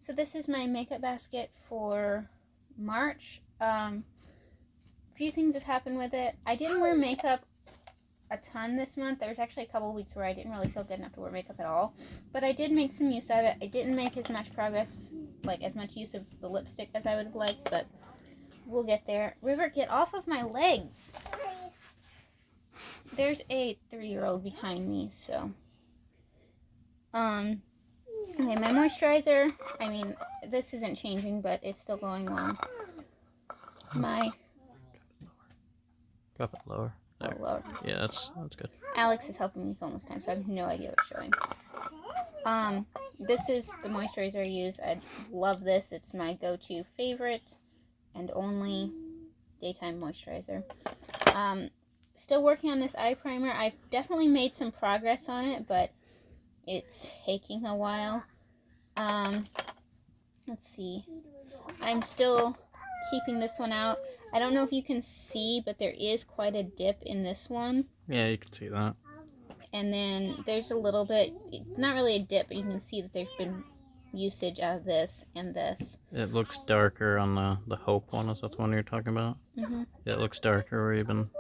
So this is my makeup basket for March. A few things have happened with it. I didn't wear makeup a ton this month. There was actually a couple of weeks where I didn't really feel good enough to wear makeup at all. But I did make some use of it. I didn't make as much progress, like as much use of the lipstick as I would have liked, but we'll get there. River, get off of my legs. There's a 3-year-old behind me, so. Okay, my moisturizer, I mean, this isn't changing, but it's still going on. Drop it lower. There. Oh, lower. Yeah, that's good. Alex is helping me film this time, so I have no idea what's showing. This is the moisturizer I use. I love this. It's my go-to favorite and only daytime moisturizer. Still working on this eye primer. I've definitely made some progress on it, but it's taking a while. Let's see. I'm still keeping this one out. I don't know if you can see, but there is quite a dip in this one. Yeah, you can see that. And then there's a little bit, it's not really a dip, but you can see that there's been usage of this and this. It looks darker on the Hope one. Is that the one you're talking about? Mm-hmm. Yeah, it looks darker where you've been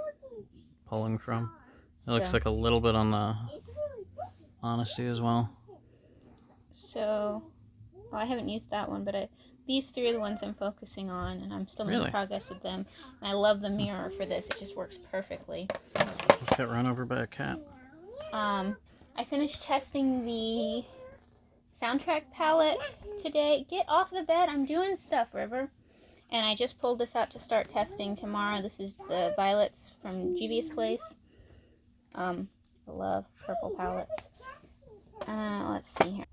pulling from. It looks like a little bit on the Honesty as well. So, well, I haven't used that one, but these 3 are the ones I'm focusing on, and I'm still making progress with them. And I love the mirror for this. It just works perfectly. Just got run over by a cat. I finished testing the soundtrack palette today. Get off the bed. I'm doing stuff, River. And I just pulled this out to start testing tomorrow. This is the Violets from Juvia's Place. I love purple palettes. Let's see here.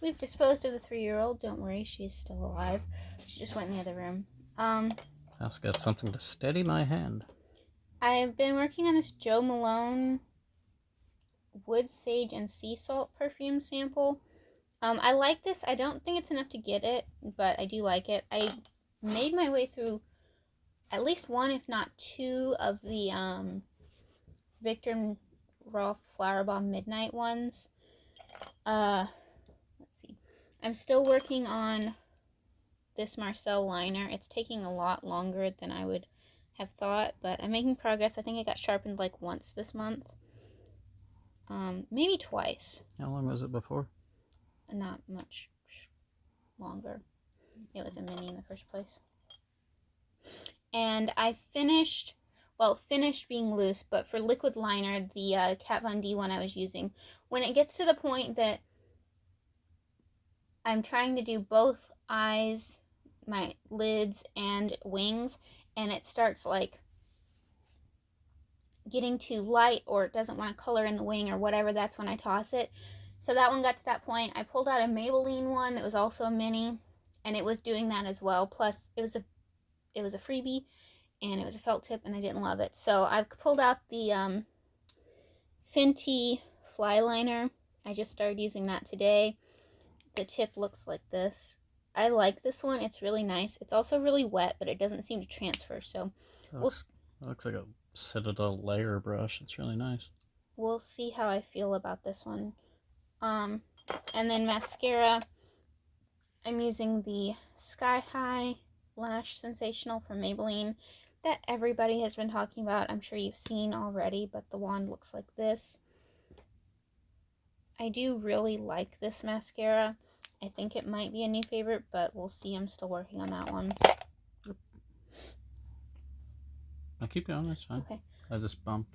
We've disposed of the 3-year-old. Don't worry, she's still alive. She just went in the other room. I also got something to steady my hand. I've been working on this Jo Malone Wood, Sage, and Sea Salt perfume sample. I like this. I don't think it's enough to get it, but I do like it. I made my way through at least 1, if not 2, of the Viktor Rolf Flower Bomb Midnight ones. Let's see. I'm still working on this Marcel liner. It's taking a lot longer than I would have thought, but I'm making progress. I think it got sharpened like once this month. Maybe twice. How long was it before? Not much longer. It was a mini in the first place. And I finished being loose, but for liquid liner, the Kat Von D one I was using, when it gets to the point that I'm trying to do both eyes, my lids, and wings, and it starts like getting too light, or it doesn't want to color in the wing or whatever, that's when I toss it. So that one got to that point. I pulled out a Maybelline one that was also a mini, and it was doing that as well. Plus, it was a freebie, and it was a felt tip, and I didn't love it. So I pulled out the Fenty Fly Liner. I just started using that today. The tip looks like this. I like this one. It's really nice. It's also really wet, but it doesn't seem to transfer. So it looks like a Citadel layer brush. It's really nice. We'll see how I feel about this one. And then mascara. I'm using the Sky High Lash Sensational from Maybelline that everybody has been talking about. I'm sure you've seen already, but the wand looks like this. I do really like this mascara. I think it might be a new favorite, but we'll see. I'm still working on that one. I'll keep going, that's fine. Okay. I just bumped.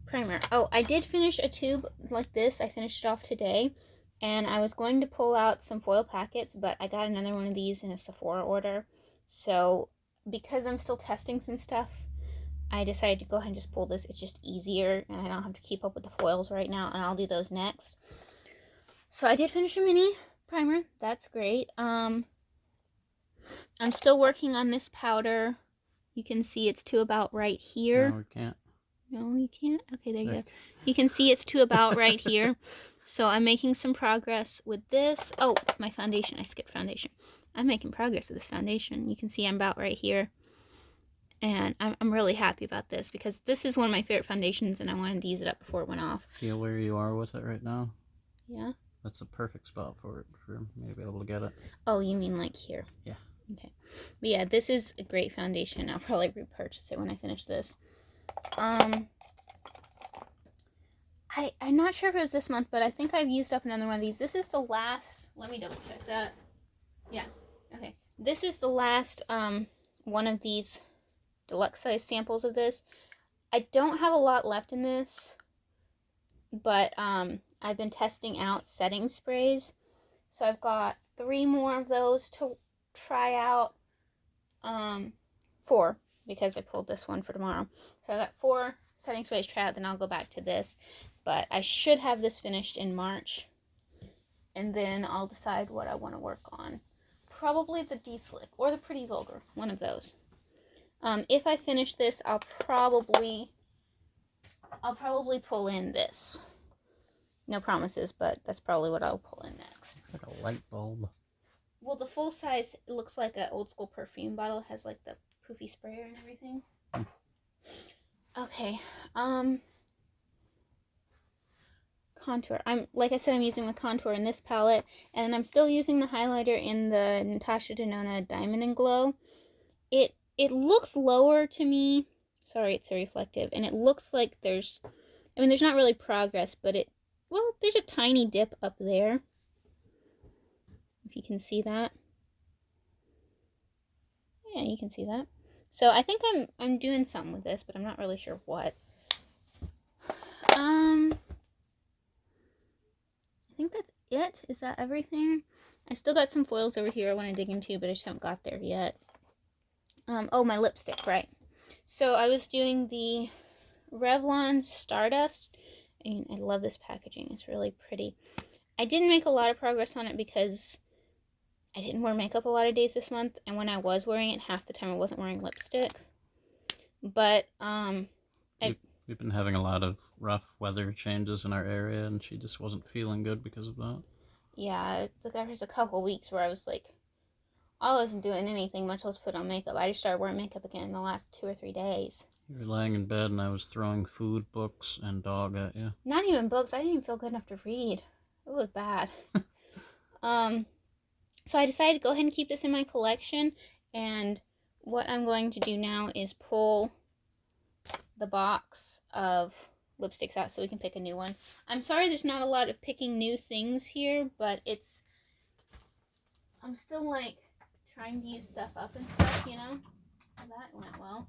Primer. Oh, I did finish a tube like this. I finished it off today. And I was going to pull out some foil packets, but I got another one of these in a Sephora order. So, because I'm still testing some stuff, I decided to go ahead and just pull this. It's just easier, and I don't have to keep up with the foils right now, and I'll do those next. So I did finish a mini primer. That's great. I'm still working on this powder. You can see it's to about right here. No, we can't. No, you can't? Okay, there you go. You can see it's to about right here. So I'm making some progress with this. Oh, my foundation. I skipped foundation. I'm making progress with this foundation. You can see I'm about right here. And I'm really happy about this because this is one of my favorite foundations and I wanted to use it up before it went off. Feel where you are with it right now? Yeah. That's a perfect spot for it, for me to be able to get it. Oh, you mean like here? Yeah. Okay. But yeah, this is a great foundation. I'll probably repurchase it when I finish this. I'm not sure if it was this month, but I think I've used up another one of these. This is the last, let me double check that. Yeah, okay. This is the last one of these deluxe size samples of this. I don't have a lot left in this, but I've been testing out setting sprays. So I've got 3 more of those to try out. 4, because I pulled this one for tomorrow. So I got 4 setting sprays to try out, then I'll go back to this. But I should have this finished in March. And then I'll decide what I want to work on. Probably the D-Slick or the Pretty Vulgar, one of those. If I finish this, I'll probably pull in this. No promises, but that's probably what I'll pull in next. Looks like a light bulb. Well, the full size, it looks like an old school perfume bottle. It has like the poofy sprayer and everything. Okay. Contour. Like I said, I'm using the contour in this palette, and I'm still using the highlighter in the Natasha Denona Diamond and Glow. It looks lower to me. Sorry, it's so reflective, and it looks like there's not really progress, but there's a tiny dip up there. If you can see that. Yeah, you can see that. So I think I'm doing something with this, but I'm not really sure what. I think that's it. Is that everything? I still got some foils over here I want to dig into, but I just haven't got there yet. Oh, my lipstick, right. So I was doing the Revlon Stardust. And I love this packaging. It's really pretty. I didn't make a lot of progress on it because I didn't wear makeup a lot of days this month. And when I was wearing it, half the time I wasn't wearing lipstick. But, We've been having a lot of rough weather changes in our area, and she just wasn't feeling good because of that. Yeah, there was a couple weeks where I was like, I wasn't doing anything much else put on makeup. I just started wearing makeup again in the last 2 or 3 days. You were laying in bed, and I was throwing food, books, and dog at you. Not even books. I didn't even feel good enough to read. It was bad. So I decided to go ahead and keep this in my collection, and what I'm going to do now is pull the box of lipsticks out so we can pick a new one. I'm sorry there's not a lot of picking new things here, but I'm still like trying to use stuff up and stuff, you know? That went well.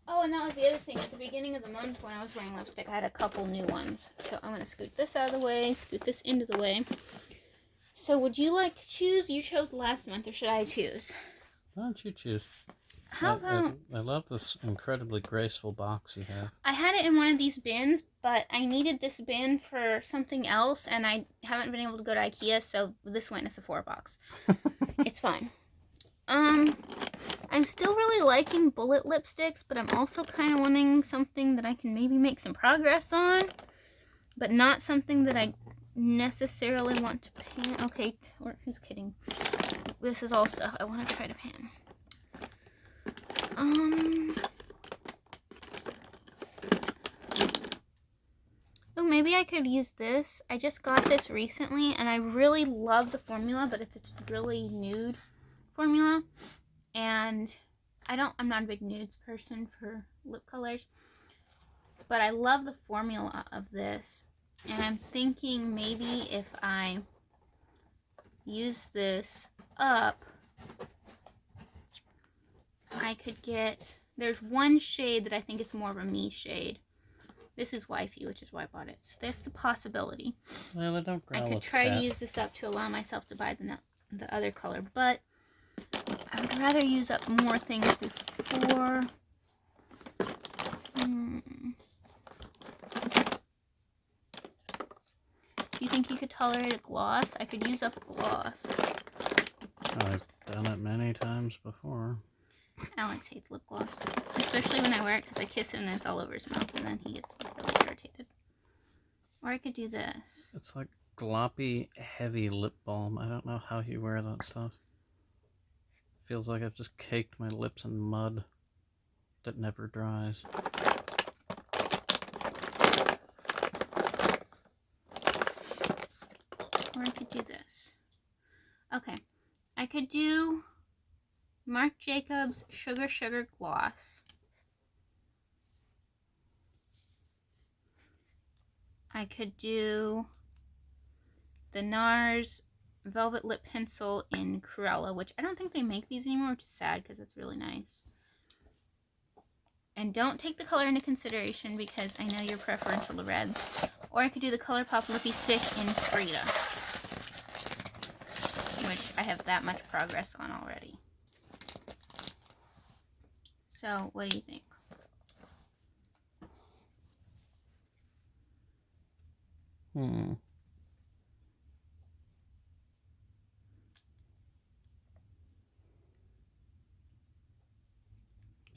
Oh, and that was the other thing. At the beginning of the month when I was wearing lipstick, I had a couple new ones. So I'm going to scoot this out of the way, scoot this into the way. So would you like to choose? You chose last month, or should I choose? Why don't you choose? How about... I love this incredibly graceful box you have. I had it in one of these bins, but I needed this bin for something else, and I haven't been able to go to IKEA, so this went in a Sephora box. It's fine. I'm still really liking bullet lipsticks, but I'm also kind of wanting something that I can maybe make some progress on, but not something that I necessarily want to pan. Okay, who's kidding? This is all stuff I want to try to pan. Oh, maybe I could use this. I just got this recently, and I really love the formula, but it's a really nude formula, and I'm not a big nudes person for lip colors, but I love the formula of this, and I'm thinking maybe if I use this up, I could get, there's one shade that I think is more of a me shade. This is wifey, which is why I bought it. So that's a possibility. Well, I don't growl. I could try to use this up to allow myself to buy the other color, but I would rather use up more things before. Do you think you could tolerate a gloss? I could use up a gloss. I've done it many times before. Alex hates lip gloss, especially when I wear it because I kiss him and it's all over his mouth, and then he gets really irritated. Or I could do this. It's like gloppy, heavy lip balm. I don't know how you wear that stuff. Feels like I've just caked my lips in mud that never dries. Or I could do this. Okay. I could do Marc Jacobs Sugar Sugar Gloss. I could do the Nars Velvet Lip Pencil in Cruella, which I don't think they make these anymore, which is sad because it's really nice. And don't take the color into consideration because I know you're preferential to reds. Or I could do the Colourpop Lippy Stick in Frida, which I have that much progress on already. So, what do you think?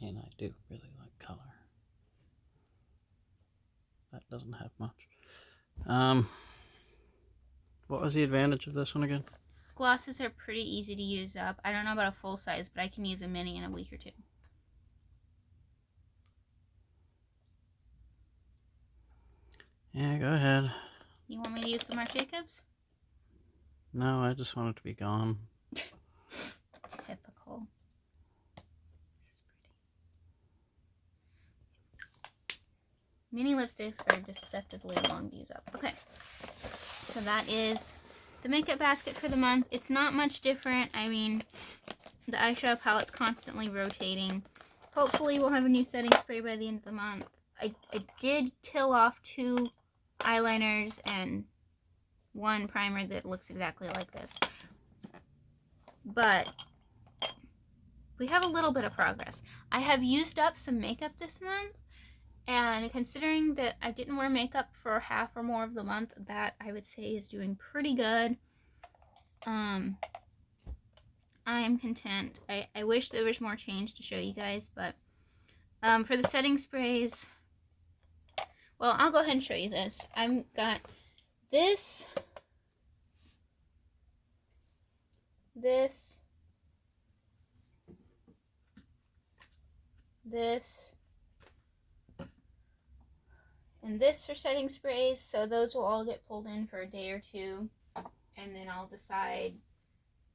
And I do really like color. That doesn't have much. What was the advantage of this one again? Glosses are pretty easy to use up. I don't know about a full size, but I can use a mini in a week or two. Yeah, go ahead. You want me to use the Marc Jacobs? No, I just want it to be gone. Typical. Mini lipsticks are deceptively long to use up. Okay, so that is the makeup basket for the month. It's not much different. I mean, the eyeshadow palette's constantly rotating. Hopefully we'll have a new setting spray by the end of the month. I did kill off 2 eyeliners and 1 primer that looks exactly like this. But we have a little bit of progress. I have used up some makeup this month. And considering that I didn't wear makeup for half or more of the month, that I would say is doing pretty good. I am content. I wish there was more change to show you guys, but for the setting sprays, well, I'll go ahead and show you this. I've got this, this, and this for setting sprays, so those will all get pulled in for a day or 2, and then I'll decide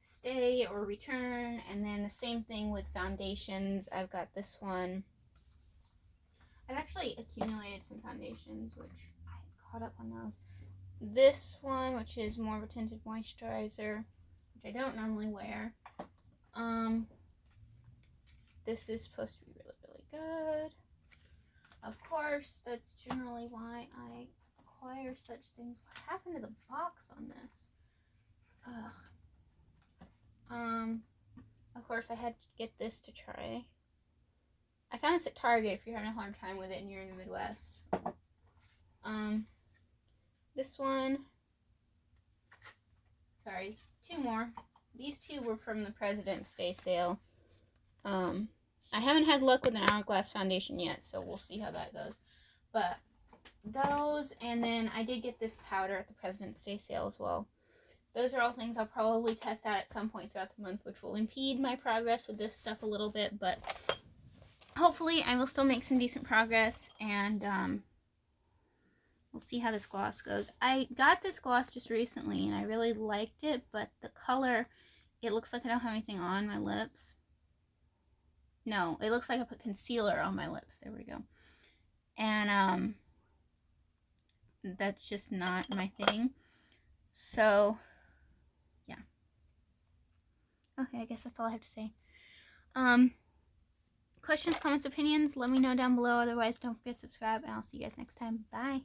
stay or return. And then the same thing with foundations. I've got this one. I've actually accumulated some foundations, which I caught up on those. This one, which is more of a tinted moisturizer, which I don't normally wear. This is supposed to be really, really good. Of course, that's generally why I acquire such things. What happened to the box on this? Of course, I had to get this to try. I found this at Target if you're having a hard time with it and you're in the Midwest. This one. Sorry, 2 more. These 2 were from the President's Day sale. I haven't had luck with an Hourglass foundation yet, so we'll see how that goes. But those, and then I did get this powder at the President's Day sale as well. Those are all things I'll probably test out at some point throughout the month, which will impede my progress with this stuff a little bit, but hopefully I will still make some decent progress, and we'll see how this gloss goes. I got this gloss just recently, and I really liked it, but the color, it looks like I don't have anything on my lips. No, it looks like I put concealer on my lips. There we go. And that's just not my thing. So, yeah. Okay, I guess that's all I have to say. Questions, comments, opinions, let me know down below. Otherwise, don't forget to subscribe, and I'll see you guys next time. Bye.